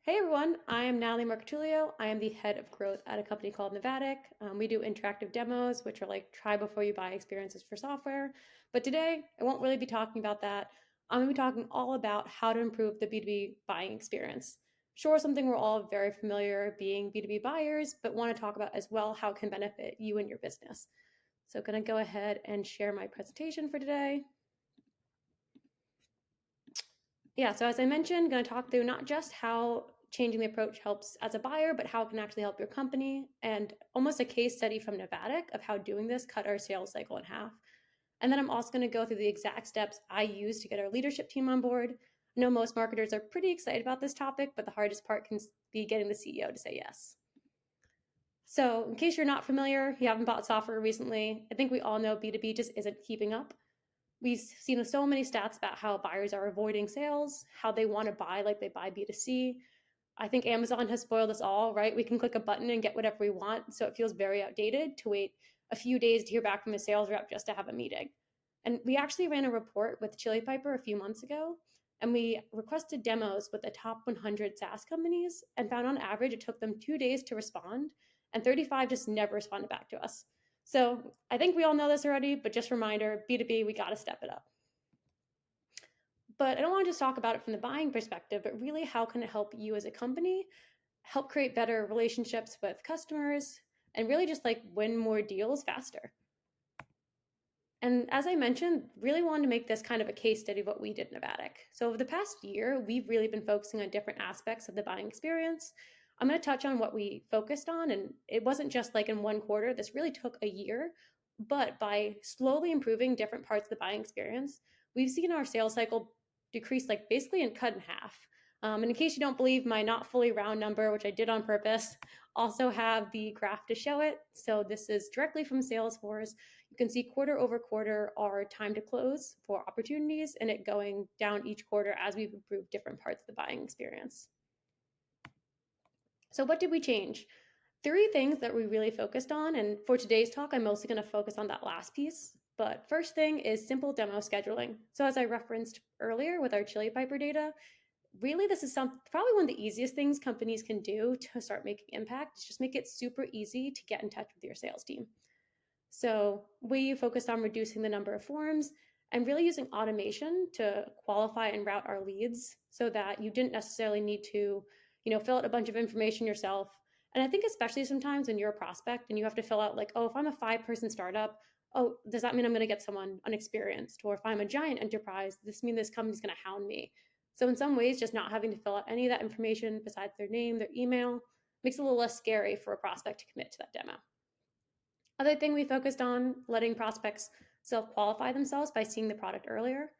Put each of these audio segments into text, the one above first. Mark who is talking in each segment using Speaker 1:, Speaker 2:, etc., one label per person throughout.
Speaker 1: Hey everyone, I am Natalie Marcotullio. I am the head of growth at a company called Navattic. We do interactive demos, which are like try before you buy experiences for software. But today, I won't really be talking about that. I'm going to be talking all about how to improve the B2B buying experience. Sure, something we're all very familiar being B2B buyers, but want to talk about as well how it can benefit you and your business. So, going to go ahead and share my presentation for today. Yeah, so as I mentioned, going to talk through not just how changing the approach helps as a buyer, but how it can actually help your company, and almost a case study from Navattic of how doing this cut our sales cycle in half. And then I'm also going to go through the exact steps I use to get our leadership team on board. I know most marketers are pretty excited about this topic, but the hardest part can be getting the CEO to say yes. So in case you're not familiar, you haven't bought software recently, I think we all know B2B just isn't keeping up. We've seen so many stats about how buyers are avoiding sales, how they want to buy like they buy B2C. I think Amazon has spoiled us all, right? We can click a button and get whatever we want. So it feels very outdated to wait a few days to hear back from a sales rep just to have a meeting. And we actually ran a report with Chili Piper a few months ago, and we requested demos with the top 100 SaaS companies and found on average it took them 2 days to respond, and 35 just never responded back to us. So I think we all know this already, but just a reminder, B2B, we got to step it up. But I don't want to just talk about it from the buying perspective, but really how can it help you as a company, help create better relationships with customers, and really just like win more deals faster. And as I mentioned, really wanted to make this kind of a case study of what we did in Navattic. So over the past year, we've really been focusing on different aspects of the buying experience. I'm going to touch on what we focused on, and it wasn't just like in one quarter. This really took a year, but by slowly improving different parts of the buying experience, we've seen our sales cycle decrease like basically and cut in half. And in case you don't believe my not fully round number, which I did on purpose, also have the graph to show it. So this is directly from Salesforce. You can see quarter over quarter our time to close for opportunities and it going down each quarter as we've improved different parts of the buying experience. So what did we change? Three things that we really focused on, and for today's talk, I'm mostly going to focus on that last piece. But first thing is simple demo scheduling. So as I referenced earlier with our Chili Piper data, really this is probably one of the easiest things companies can do to start making impact is just make it super easy to get in touch with your sales team. So we focused on reducing the number of forms and really using automation to qualify and route our leads so that you didn't necessarily need to, fill out a bunch of information yourself. And I think especially sometimes when you're a prospect and you have to fill out like, oh, if I'm a 5-person startup, oh, does that mean I'm going to get someone unexperienced? Or if I'm a giant enterprise, does this mean this company's going to hound me? So in some ways, just not having to fill out any of that information besides their name, their email, makes it a little less scary for a prospect to commit to that demo. Other thing we focused on, letting prospects self-qualify themselves by seeing the product earlier.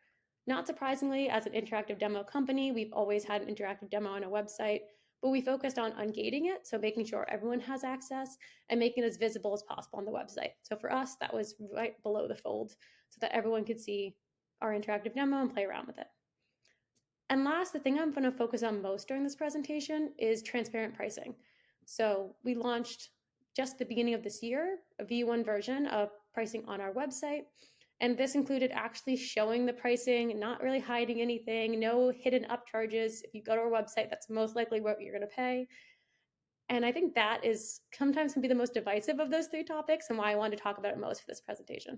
Speaker 1: Not surprisingly, as an interactive demo company, we've always had an interactive demo on a website, but we focused on ungating it, so making sure everyone has access and making it as visible as possible on the website. So for us, that was right below the fold so that everyone could see our interactive demo and play around with it. And last, the thing I'm going to focus on most during this presentation is transparent pricing. So we launched just the beginning of this year, a V1 version of pricing on our website. And this included actually showing the pricing, not really hiding anything, no hidden upcharges. If you go to our website, that's most likely what you're going to pay. And I think that is sometimes can be the most divisive of those three topics and why I wanted to talk about it most for this presentation.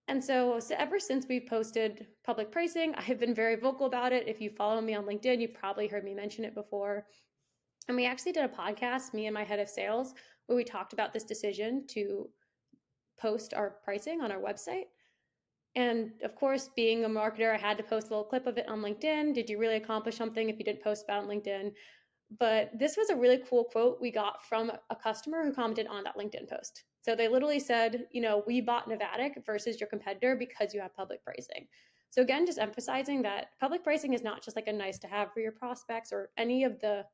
Speaker 1: And so ever since we've posted public pricing, I have been very vocal about it. If you follow me on LinkedIn, you've probably heard me mention it before. And we actually did a podcast, me and my head of sales, where we talked about this decision to post our pricing on our website. And of course, being a marketer, I had to post a little clip of it on LinkedIn. Did you really accomplish something if you didn't post about it on LinkedIn? But this was a really cool quote we got from a customer who commented on that LinkedIn post. So they literally said, we bought Navattic versus your competitor because you have public pricing. So again, just emphasizing that public pricing is not just like a nice to have for your prospects or any of the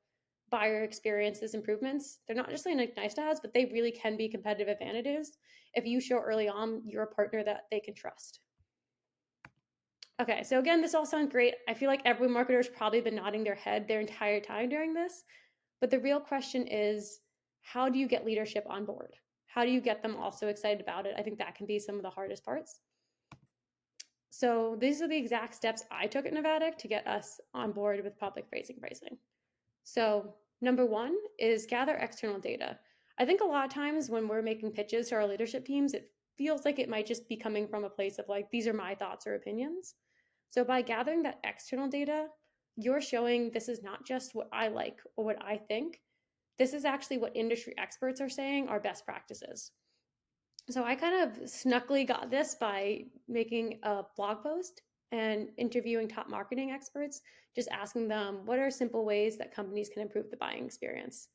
Speaker 1: buyer experiences improvements. They're not just like nice to have, but they really can be competitive advantages if you show early on you're a partner that they can trust. Okay, so again, this all sounds great. I feel like every marketer has probably been nodding their head their entire time during this. But the real question is, how do you get leadership on board? How do you get them also excited about it? I think that can be some of the hardest parts. So these are the exact steps I took at Navattic to get us on board with public-facing pricing. So number one is gather external data. I think a lot of times when we're making pitches to our leadership teams, it feels like it might just be coming from a place of like, these are my thoughts or opinions. So by gathering that external data, you're showing this is not just what I like or what I think. This is actually what industry experts are saying are best practices. So I kind of snuckily got this by making a blog post and interviewing top marketing experts, just asking them what are simple ways that companies can improve the buying experience.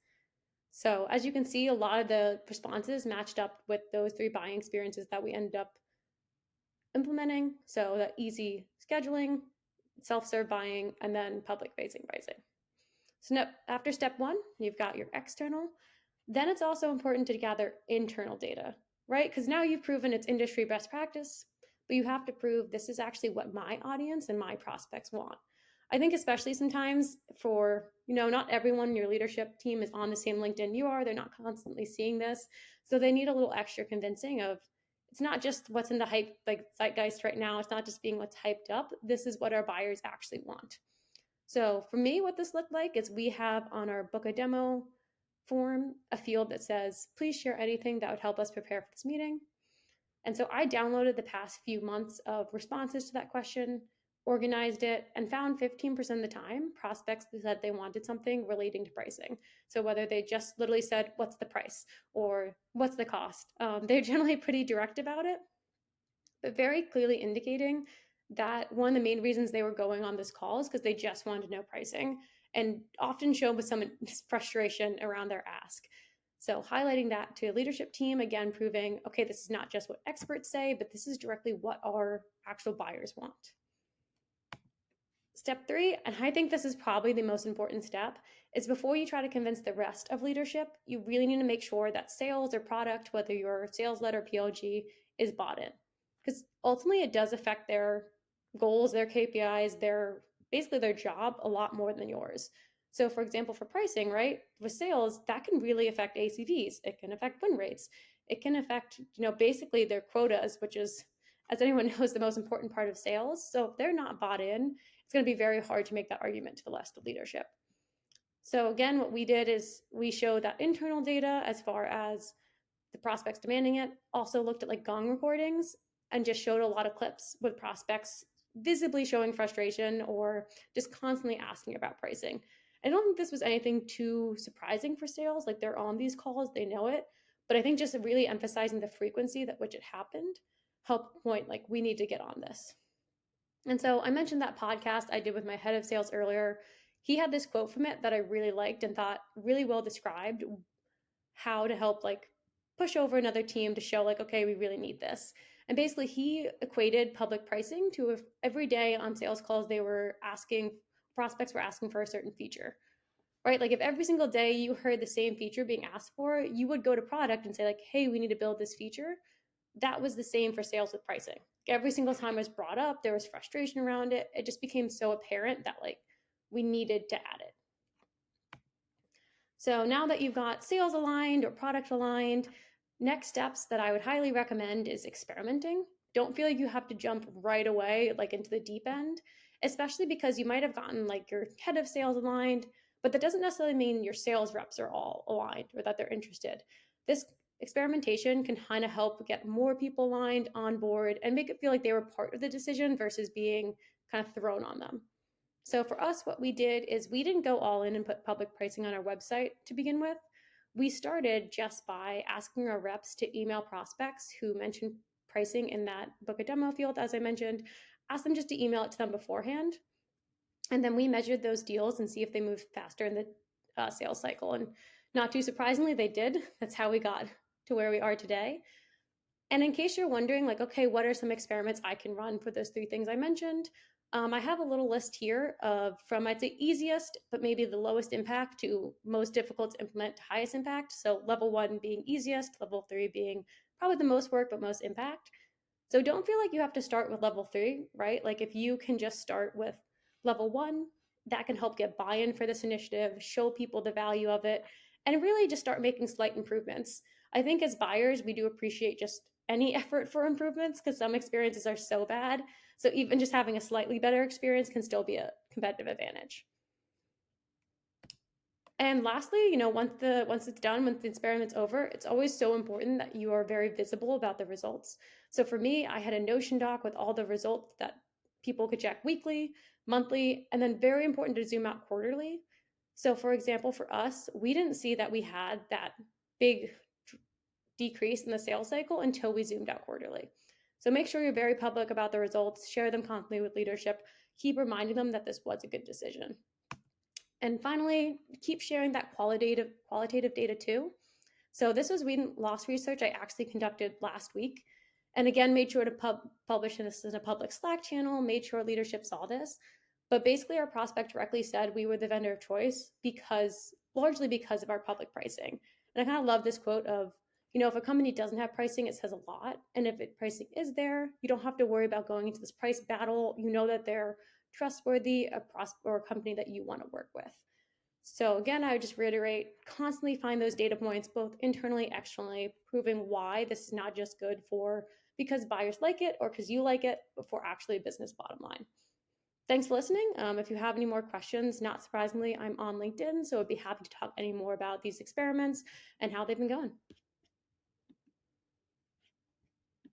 Speaker 1: So as you can see, a lot of the responses matched up with those 3 buying experiences that we ended up implementing. So that easy scheduling, self-serve buying, and then public-facing pricing. So after step 1, you've got your external. Then it's also important to gather internal data, right? Because now you've proven it's industry best practice, but you have to prove this is actually what my audience and my prospects want. I think especially sometimes for, not everyone in your leadership team is on the same LinkedIn you are. They're not constantly seeing this. So they need a little extra convincing of it's not just what's in the hype, like zeitgeist right now. It's not just being what's hyped up. This is what our buyers actually want. So for me, what this looked like is we have on our book a demo form a field that says, please share anything that would help us prepare for this meeting. And so I downloaded the past few months of responses to that question, organized it, and found 15% of the time prospects said they wanted something relating to pricing. So whether they just literally said, what's the price or what's the cost, they're generally pretty direct about it, but very clearly indicating that one of the main reasons they were going on this call is because they just wanted to know pricing, and often show with some frustration around their ask. So highlighting that to a leadership team, again, proving, okay, this is not just what experts say, but this is directly what our actual buyers want. Step 3, and I think this is probably the most important step, is before you try to convince the rest of leadership, you really need to make sure that sales or product, whether you're sales-led or PLG, is bought in. Because ultimately it does affect their goals, their KPIs, basically their job a lot more than yours. So for example, for pricing, right, with sales, that can really affect ACVs. It can affect win rates. It can affect, basically their quotas, which is, as anyone knows, the most important part of sales. So if they're not bought in, it's going to be very hard to make that argument to the rest of leadership. So again, what we did is we showed that internal data as far as the prospects demanding it, also looked at like gong recordings and just showed a lot of clips with prospects visibly showing frustration or just constantly asking about pricing. I don't think this was anything too surprising for sales. Like they're on these calls, they know it. But I think just really emphasizing the frequency that which it happened helped point like we need to get on this. And so I mentioned that podcast I did with my head of sales earlier. He had this quote from it that I really liked and thought really well described how to help like push over another team to show like, okay, we really need this. And basically he equated public pricing to if every day on sales calls, prospects were asking for a certain feature, right? Like if every single day you heard the same feature being asked for, you would go to product and say like, hey, we need to build this feature. That was the same for sales with pricing. Every single time it was brought up, there was frustration around it. It just became so apparent that like we needed to add it. So now that you've got sales aligned or product aligned, next steps that I would highly recommend is experimenting. Don't feel like you have to jump right away like into the deep end, especially because you might have gotten like your head of sales aligned, but that doesn't necessarily mean your sales reps are all aligned or that they're interested. This experimentation can kind of help get more people aligned on board and make it feel like they were part of the decision versus being kind of thrown on them. So for us, what we did is we didn't go all in and put public pricing on our website to begin with. We started just by asking our reps to email prospects who mentioned pricing in that book a demo field, as I mentioned, ask them just to email it to them beforehand. And then we measured those deals and see if they moved faster in the sales cycle. And not too surprisingly, they did. That's how we got to where we are today. And in case you're wondering, like, okay, what are some experiments I can run for those 3 things I mentioned? I have a little list here of from, I'd say, easiest, but maybe the lowest impact to most difficult to implement to highest impact. So level 1 being easiest, level 3 being probably the most work, but most impact. So don't feel like you have to start with level 3, right? Like if you can just start with level 1, that can help get buy-in for this initiative, show people the value of it, and really just start making slight improvements. I think as buyers, we do appreciate just any effort for improvements because some experiences are so bad. So even just having a slightly better experience can still be a competitive advantage. And lastly, once it's done, once the experiment's over, it's always so important that you are very visible about the results. So for me, I had a Notion doc with all the results that people could check weekly, monthly, and then very important to zoom out quarterly. So for example, for us, we didn't see that we had that big decrease in the sales cycle until we zoomed out quarterly. So make sure you're very public about the results, share them constantly with leadership, keep reminding them that this was a good decision. And finally, keep sharing that qualitative data too. So this was loss research I actually conducted last week. And again, made sure to publish this in a public Slack channel, made sure leadership saw this. But basically, our prospect directly said we were the vendor of choice largely because of our public pricing. And I kind of love this quote of, if a company doesn't have pricing, it says a lot. And if pricing is there, you don't have to worry about going into this price battle. You know that they're trustworthy, or a company that you want to work with. So again, I would just reiterate, constantly find those data points, both internally, externally, proving why this is not just good because buyers like it or because you like it, but for actually a business bottom line. Thanks for listening. If you have any more questions, not surprisingly, I'm on LinkedIn, so I'd be happy to talk any more about these experiments and how they've been going.